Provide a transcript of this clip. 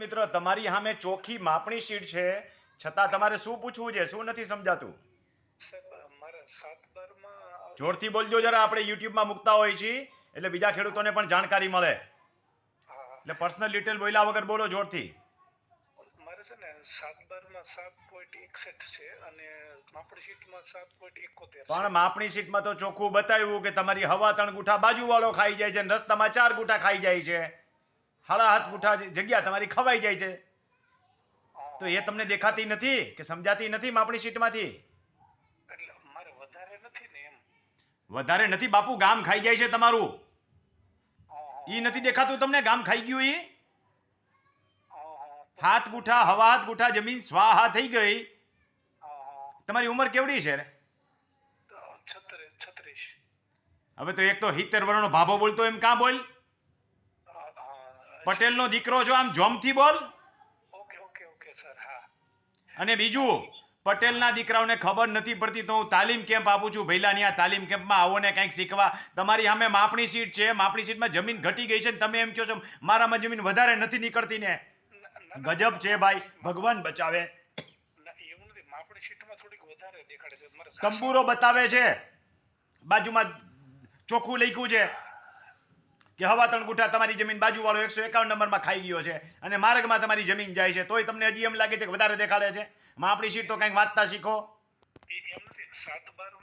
મિત્ર, તમારી સામે ચોખ્ખી માપણી શીટ છે, છતાં તમારે શું પૂછવું છે? શું નથી સમજાતું? સાહેબ મારા 7/12 જોરથી બોલજો જરા, આપણે યુટ્યુબમાં મૂકતા હોય છીએ એટલે બીજા ખેડૂતોને પણ જાણકારી મળે. એટલે પર્સનલ ડિટેલ બોલ્યા વગર બોલો જોરથી. મારે છે ને 7/12 7.61 છે અને માપણી શીટમાં 7.71 પણ છે. માપણી શીટમાં તો ચોખ્ખું બતાવ્યું કે તમારી હવા 3 ગુઠા બાજુવાળો ખાઈ જાય છે અને રસ્તામાં 4 ગુઠા ખાઈ જાય છે. 7.5 ગુઠા જગ્યા તમારી ખવાઈ જાય છે. તો એ તમને દેખાતી નથી કે સમજાતી નથી માપણી શીટમાંથી? એટલે મારે વધારે નથી ને એમ. વધારે નથી બાપુ, ગામ ખાઈ જાય છે તમારું. ઈ નથી દેખાતું તમને ગામ ખાઈ ગયું? ઈ 7 ગુઠા હવા 7 ગુઠા જમીન સ્વાહા થઈ ગઈ. તમારી ઉંમર કેવડી છે? 36. હવે તો એક તો 70 વર્ષનો ભાભો બોલતો એમ કાં બોલ? પટેલનો દીકરો છો, આમ જોમથી બોલ. Okay sir. હા. અને બીજું, પટેલના દીકરાઓને ખબર નથી પડતી તો હું તાલીમ કેમ્પ આપું છું. ભૈલાની આ તાલીમ કેમ્પમાં આવો ને કંઈક શીખવા. તમારી સામે માપણી શીટ છે, માપણી શીટમાં જમીન ઘટી ગઈ છે ને તમે એમ કહો છો મારામાં જમીન વધારે નથી નીકળતી ને. ગજબ છે ભાઈ, ભગવાન બચાવે. એવું નથી, માપણી શીટમાં થોડીક વધારે દેખાડે છે. મારે તંબુરો બતાવે છે, બાજુમાં ચોખ્ખું લખ્યું છે કે હવા 3 ગુઠા તમારી જમીન બાજુવાળો 151 નંબરમાં ખાઈ ગયો છે અને માર્ગમાં તમારી જમીન જાય છે, તોય તમને હજી એમ લાગે છે કે વધારે દેખાડે છે. માપણી શીટ તો કંઈક વાંચતા શીખો. એમ નથી. 7/12